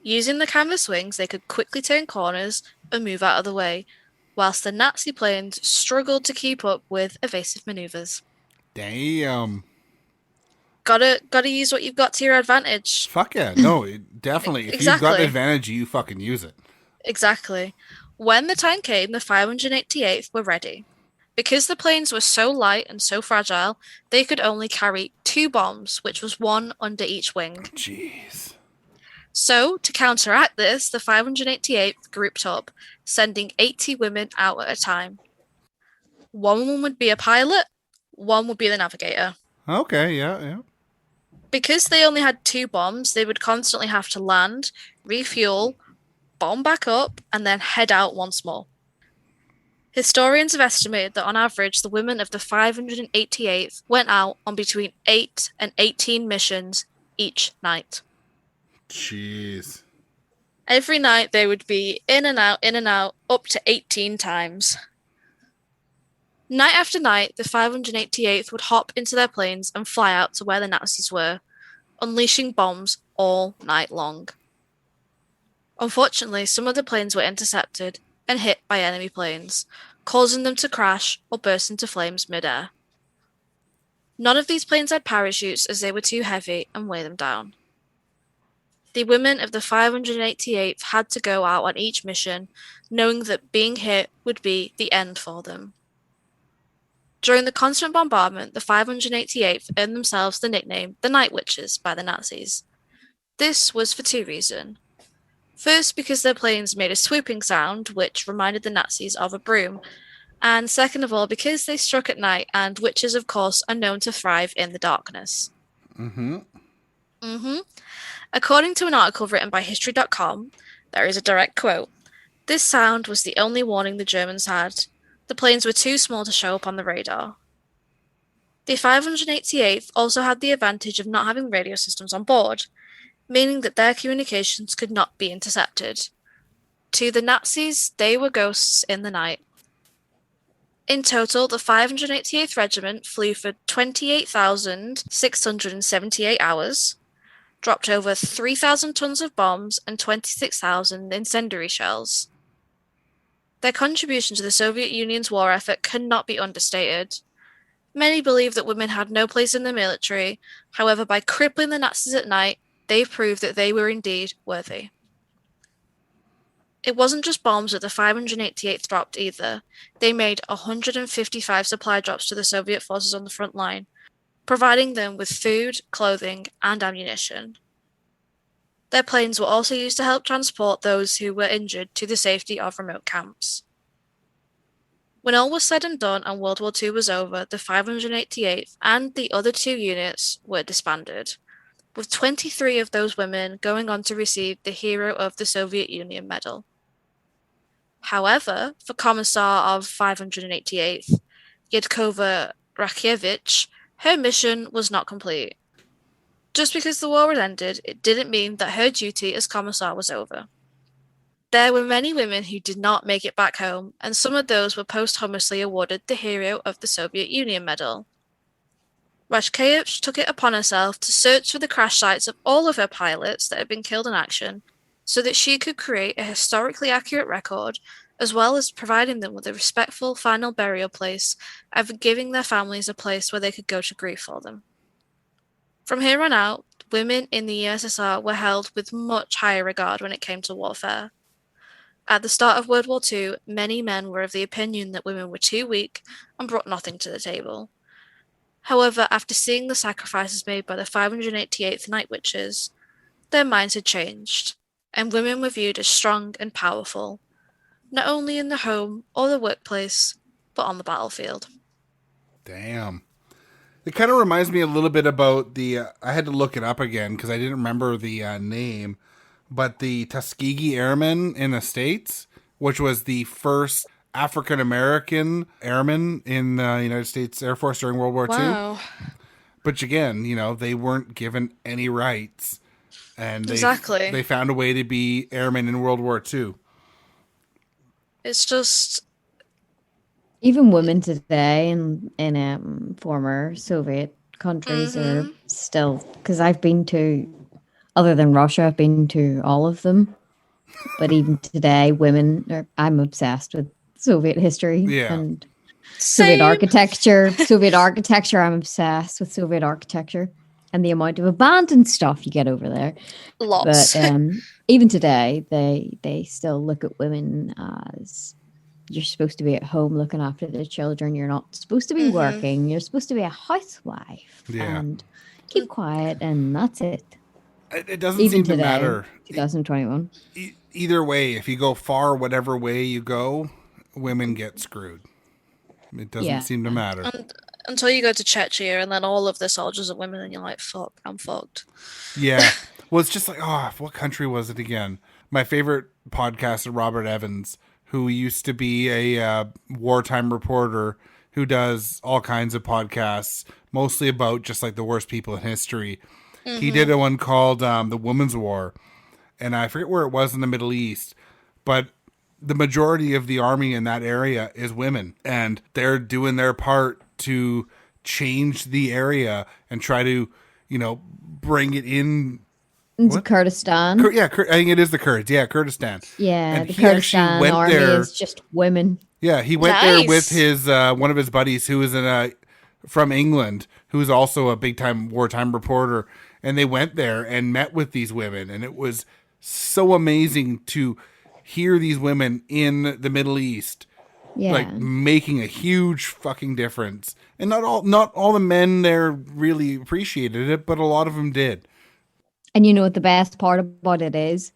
Using the canvas wings, they could quickly turn corners and move out of the way, whilst the Nazi planes struggled to keep up with evasive maneuvers. Damn. Gotta use what you've got to your advantage. Fuck yeah. No, definitely. If you've got an advantage, you fucking use it. Exactly. When the time came, the 588th were ready. Because the planes were so light and so fragile, they could only carry 2 bombs, which was 1 under each wing. Jeez. So, to counteract this, the 588th grouped up, sending 80 women out at a time. 1 woman would be a pilot, 1 would be the navigator. Okay, yeah. Because they only had 2 bombs, they would constantly have to land, refuel, bomb back up, and then head out once more. Historians have estimated that on average, the women of the 588th went out on between 8 and 18 missions each night. Jeez. Every night they would be in and out, up to 18 times. Night after night, the 588th would hop into their planes and fly out to where the Nazis were, unleashing bombs all night long. Unfortunately, some of the planes were intercepted and hit by enemy planes, causing them to crash or burst into flames mid-air. None of these planes had parachutes as they were too heavy and weigh them down. The women of the 588th had to go out on each mission, knowing that being hit would be the end for them. During the constant bombardment, the 588th earned themselves the nickname the Night Witches by the Nazis. This was for 2 reasons. First, because their planes made a swooping sound, which reminded the Nazis of a broom, and second of all, because they struck at night, and witches, of course, are known to thrive in the darkness. According to an article written by History.com, there is a direct quote. This sound was the only warning the Germans had. The planes were too small to show up on the radar. The 588th also had the advantage of not having radio systems on board, meaning that their communications could not be intercepted. To the Nazis, they were ghosts in the night. In total, the 588th Regiment flew for 28,678 hours, dropped over 3,000 tons of bombs and 26,000 incendiary shells. Their contribution to the Soviet Union's war effort cannot be understated. Many believe that women had no place in the military. However, by crippling the Nazis at night, they proved that they were indeed worthy. It wasn't just bombs that the 588th dropped either. They made 155 supply drops to the Soviet forces on the front line, providing them with food, clothing, and ammunition. Their planes were also used to help transport those who were injured to the safety of remote camps. When all was said and done and World War II was over, the 588th and the other 2 units were disbanded, with 23 of those women going on to receive the Hero of the Soviet Union medal. However, for Commissar of 588th, Yedkova Rakievich, her mission was not complete. Just because the war had ended, it didn't mean that her duty as Commissar was over. There were many women who did not make it back home, and some of those were posthumously awarded the Hero of the Soviet Union medal. Rashkover took it upon herself to search for the crash sites of all of her pilots that had been killed in action, so that she could create a historically accurate record, as well as providing them with a respectful final burial place and giving their families a place where they could go to grieve for them. From here on out, women in the USSR were held with much higher regard when it came to warfare. At the start of World War II, many men were of the opinion that women were too weak and brought nothing to the table. However, after seeing the sacrifices made by the 588th Night Witches, their minds had changed, and women were viewed as strong and powerful, not only in the home or the workplace, but on the battlefield. Damn. It kind of reminds me a little bit about I had to look it up again because I didn't remember the name, but the Tuskegee Airmen in the States, which was the first African-American airmen in the United States Air Force during World War II. But again, they weren't given any rights. And they found a way to be airmen in World War II. It's just... Even women today in former Soviet countries are still... Because I've been to... Other than Russia, I've been to all of them. But even today, women... I'm obsessed with Soviet history Yeah. and Same. Soviet architecture. Soviet architecture. I'm obsessed with Soviet architecture and the amount of abandoned stuff you get over there. Lots. But even today, they still look at women as you're supposed to be at home looking after the children. You're not supposed to be working. You're supposed to be a housewife and keep quiet, and that's it. It doesn't Even seem today, to matter. 2021. Either way, if you go far, whatever way you go, women get screwed. It doesn't seem to matter. Until you go to Chechnya, and then all of the soldiers are women, and you're like, fuck, I'm fucked. Yeah. Well, it's just like, what country was it again? My favorite podcaster, Robert Evans, who used to be a wartime reporter who does all kinds of podcasts, mostly about just like the worst people in history. He did one called The Women's War, and I forget where it was in the Middle East, but the majority of the army in that area is women, and they're doing their part to change the area and try to, bring it in. Into Kurdistan. I think it is the Kurds. Yeah, Kurdistan. Yeah, and the Kurdistan army is just women. Yeah, he went there with his one of his buddies who was from England, who's also a big time wartime reporter, and they went there and met with these women, and it was so amazing to hear these women in the Middle East, like making a huge fucking difference. And not all the men there really appreciated it, but a lot of them did. And you know what the best part about it is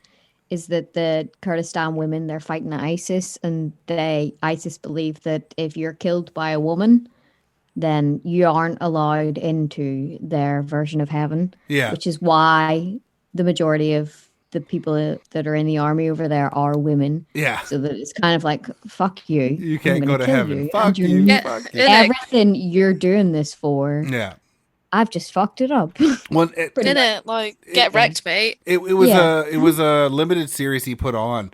that the Kurdistan women, they're fighting ISIS, and ISIS believe that if you're killed by a woman, then you aren't allowed into their version of heaven. Yeah. Which is why the majority of the people that are in the army over there are women. Yeah. So that it's kind of like, fuck you. You can't go to heaven. Fuck you. Fuck you. Everything you're doing this for. Yeah. I've just fucked it up. Well, get wrecked, mate. It was a limited series he put on,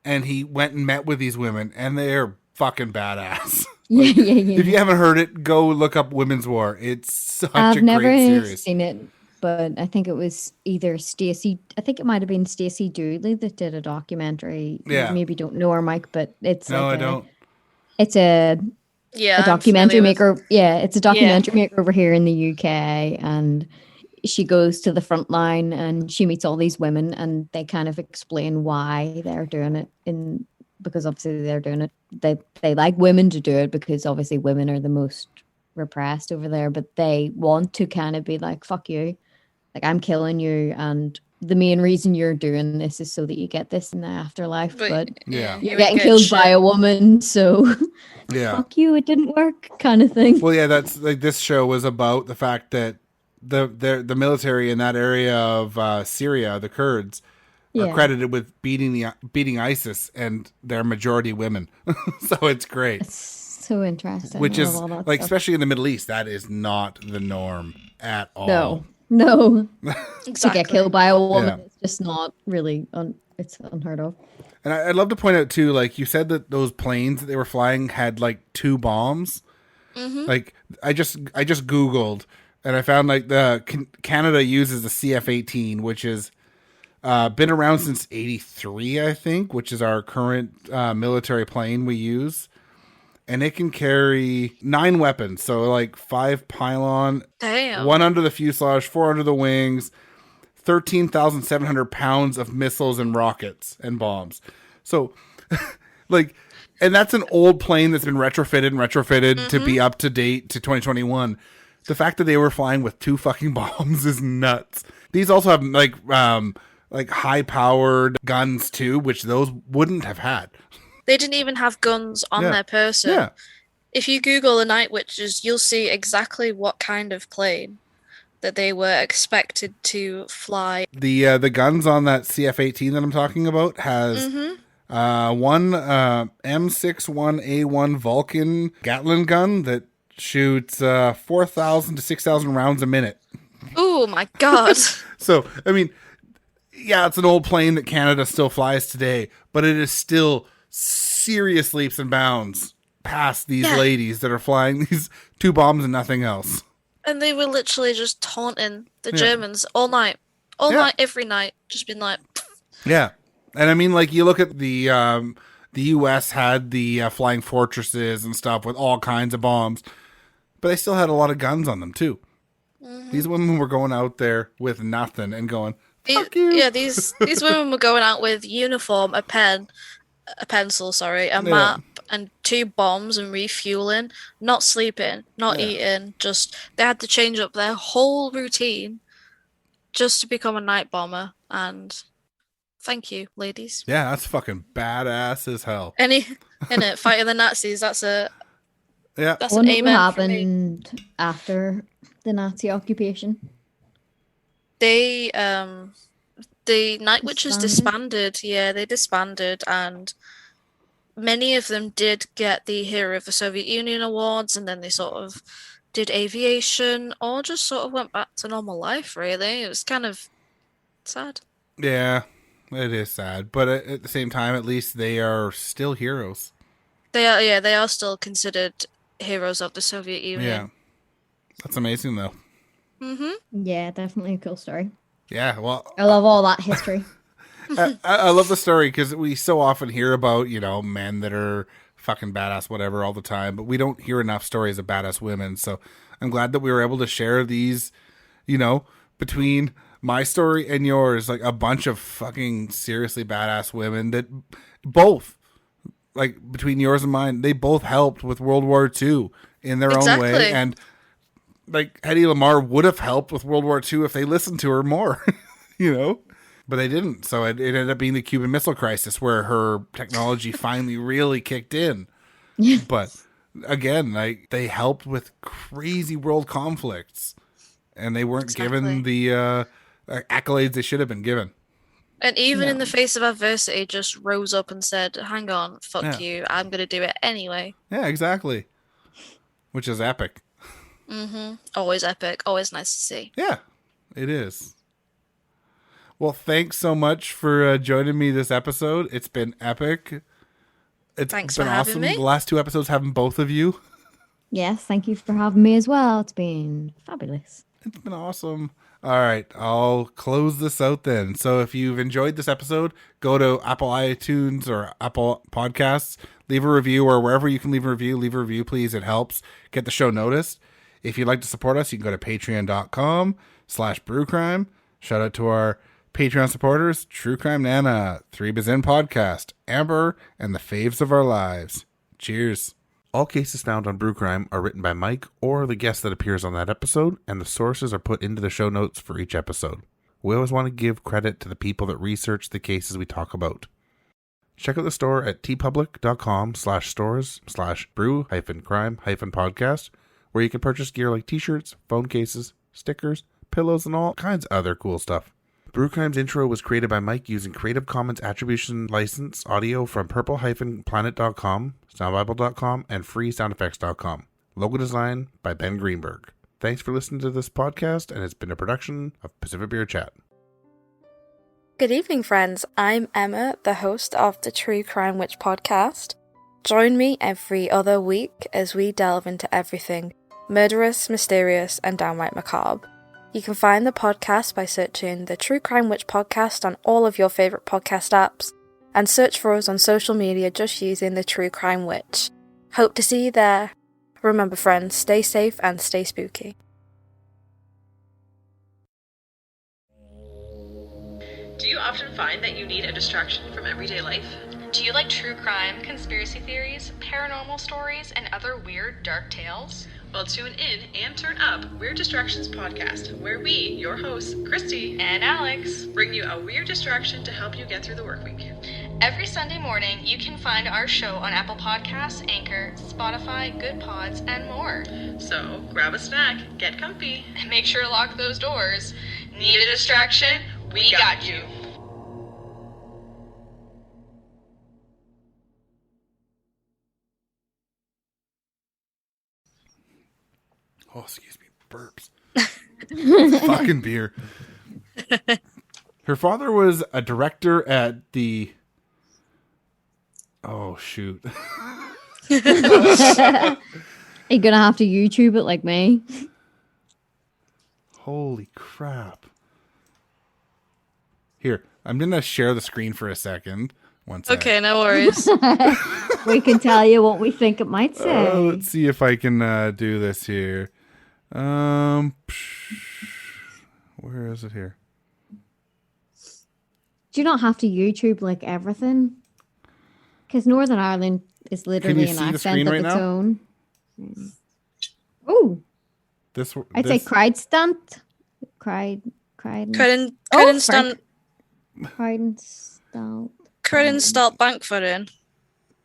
and he went and met with these women, and they're fucking badass. Yeah. If you haven't heard it, go look up Women's War. It's such a great series. I've never seen it, but I think it was either Stacey. I think it might have been Stacey Dooley that did a documentary. Yeah. You maybe don't know her, Mike, but it's I don't. It's a documentary maker. It's a documentary maker over here in the UK, and she goes to the front line and she meets all these women, and they kind of explain why they're doing it. Because obviously they're doing it. They like women to do it because obviously women are the most repressed over there, but they want to kind of be like, fuck you, like I'm killing you, and the main reason you're doing this is so that you get this in the afterlife, but you're getting killed by a woman, so fuck you, it didn't work, kind of thing. Well, that's like this show was about the fact that the military in that area of Syria, the Kurds, are credited with beating ISIS, and they're majority women. So it's great. It's so interesting. Which is like, especially in the Middle East, that is not the norm at all. No. Exactly. To get killed by a woman, it's just not really, it's unheard of. And I'd love to point out too, like you said that those planes that they were flying had like 2 bombs. Mm-hmm. Like I just Googled, and I found like Canada uses the CF-18, which is been around since '83, I think, which is our current military plane we use. And it can carry 9 weapons. So like 5 pylon, 1 under the fuselage, 4 under the wings, 13,700 pounds of missiles and rockets and bombs. So like, and that's an old plane that's been retrofitted to be up to date to 2021. The fact that they were flying with 2 fucking bombs is nuts. These also have like high powered guns too, which those wouldn't have had. They didn't even have guns on their person. Yeah. If you Google the Night Witches, you'll see exactly what kind of plane that they were expected to fly. The guns on that CF-18 that I'm talking about has one M61A1 Vulcan Gatling gun that shoots 4,000 to 6,000 rounds a minute. Oh my god. So, I mean, it's an old plane that Canada still flies today, but it is still serious leaps and bounds past these ladies that are flying these 2 bombs and nothing else. And they were literally just taunting the Germans all night, every night, just been like... Yeah. And I mean, like, you look at the the U.S. had the flying fortresses and stuff with all kinds of bombs, but they still had a lot of guns on them too. Mm-hmm. These women were going out there with nothing and going, fuck you. Yeah, these women were going out with uniform, a pencil, a map, and 2 bombs and refueling, not sleeping, not eating, just they had to change up their whole routine just to become a night bomber. And thank you, ladies. Yeah, that's fucking badass as hell. Fighting the Nazis, that's an amen. What happened after the Nazi occupation? The Night Witches disbanded. Yeah, they disbanded, and many of them did get the Hero of the Soviet Union awards, and then they sort of did aviation, or just sort of went back to normal life, really. It was kind of sad. Yeah, it is sad. But at the same time, at least they are still heroes. They are still considered heroes of the Soviet Union. Yeah. That's amazing, though. Mm-hmm. Yeah, definitely a cool story. Yeah, well... I love all that history. I love the story because we so often hear about, men that are fucking badass, whatever, all the time, but we don't hear enough stories of badass women. So I'm glad that we were able to share these, between my story and yours, like a bunch of fucking seriously badass women that both, like between yours and mine, they both helped with World War II in their own way. And like Hedy Lamarr would have helped with World War II if they listened to her more, but they didn't. So it ended up being the Cuban Missile Crisis where her technology finally really kicked in. Yeah. But again, like they helped with crazy world conflicts and they weren't given the accolades they should have been given. And even in the face of adversity, just rose up and said, hang on, fuck you, I'm going to do it anyway. Yeah, exactly. Which is epic. Mm-hmm. Always epic. Always nice to see. Yeah, it is. Well, thanks so much for joining me this episode. It's been epic. Thanks for having me. The last 2 episodes having both of you. Yes, thank you for having me as well. It's been fabulous. It's been awesome. All right, I'll close this out then. So if you've enjoyed this episode, go to Apple iTunes or Apple Podcasts, leave a review, or wherever you can leave a review, please. It helps get the show noticed. If you'd like to support us, you can go to patreon.com/brewcrime. Shout out to our Patreon supporters, True Crime Nana, 3 Bazin Podcast, Amber, and the Faves of Our Lives. Cheers. All cases found on Brew Crime are written by Mike or the guest that appears on that episode, and the sources are put into the show notes for each episode. We always want to give credit to the people that research the cases we talk about. Check out the store at tpublic.com/stores/brew-crime-podcast, where you can purchase gear like t-shirts, phone cases, stickers, pillows, and all kinds of other cool stuff. Brewcrime's intro was created by Mike using Creative Commons Attribution License audio from purple-planet.com, soundbible.com, and freesoundeffects.com. Logo design by Ben Greenberg. Thanks for listening to this podcast, and it's been a production of Pacific Beer Chat. Good evening, friends. I'm Emma, the host of the True Crime Witch podcast. Join me every other week as we delve into everything murderous, mysterious, and downright macabre. You can find the podcast by searching the True Crime Witch podcast on all of your favourite podcast apps, and search for us on social media just using the True Crime Witch. Hope to see you there. Remember, friends, stay safe and stay spooky. Do you often find that you need a distraction from everyday life? Do you like true crime, conspiracy theories, paranormal stories, and other weird, dark tales? Well, tune in and turn up Weird Distractions Podcast, where we, your hosts, Christy and Alex, bring you a weird distraction to help you get through the work week. Every Sunday morning, you can find our show on Apple Podcasts, Anchor, Spotify, Good Pods, and more. So, grab a snack, get comfy, and make sure to lock those doors. Need a distraction? We got you. Oh, excuse me, burps. Fucking beer. Her father was a director at the... Oh, shoot. You're gonna have to YouTube it like me. Holy crap. Here, I'm gonna share the screen for a second One sec. Okay, no worries. We can tell you what we think it might say. Let's see if I can do this here. Where is it here? Do you not have to YouTube like everything? Because Northern Ireland is literally an accent of its own. Oh, I'd say cried stunt. Cried Couldn't stunt. Couldn't start bank for in.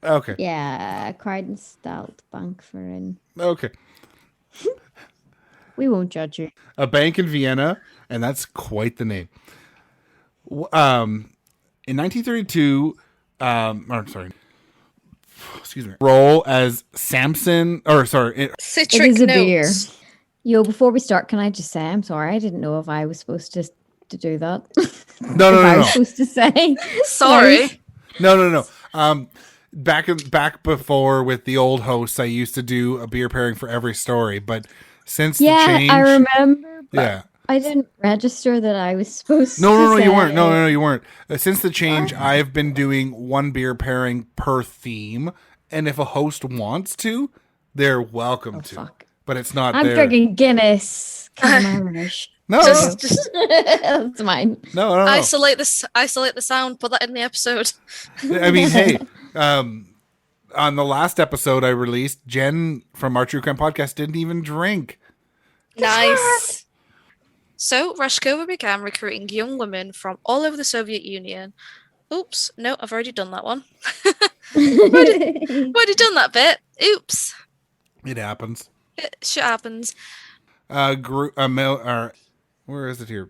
Okay. Yeah, cried and stout bank for in. Okay. We won't judge you. A bank in Vienna, and that's quite the name. In 1932, excuse me, role as Samson, Citric it is a notes. beer. Yo, before we start, can I just say I'm sorry. I didn't know if I was supposed to do that. No. I was supposed to say sorry. No. Back before with the old hosts, I used to do a beer pairing for every story, but since the change, I remember. Yeah. I didn't register that I was supposed to. No, say you weren't. No, you weren't. Since the change, I've been doing one beer pairing per theme, and if a host wants to, they're welcome to. Fuck. But it's not. I'm drinking Guinness. Irish. No, just that's mine. No. Isolate the sound. Put that in the episode. I mean, hey, on the last episode I released, Jen from our True Crime podcast didn't even drink. Nice. So Rashkover began recruiting young women from all over the Soviet Union. Oops, no, I've already done that one. already done that bit. Oops. It happens. Shit happens. Where is it here?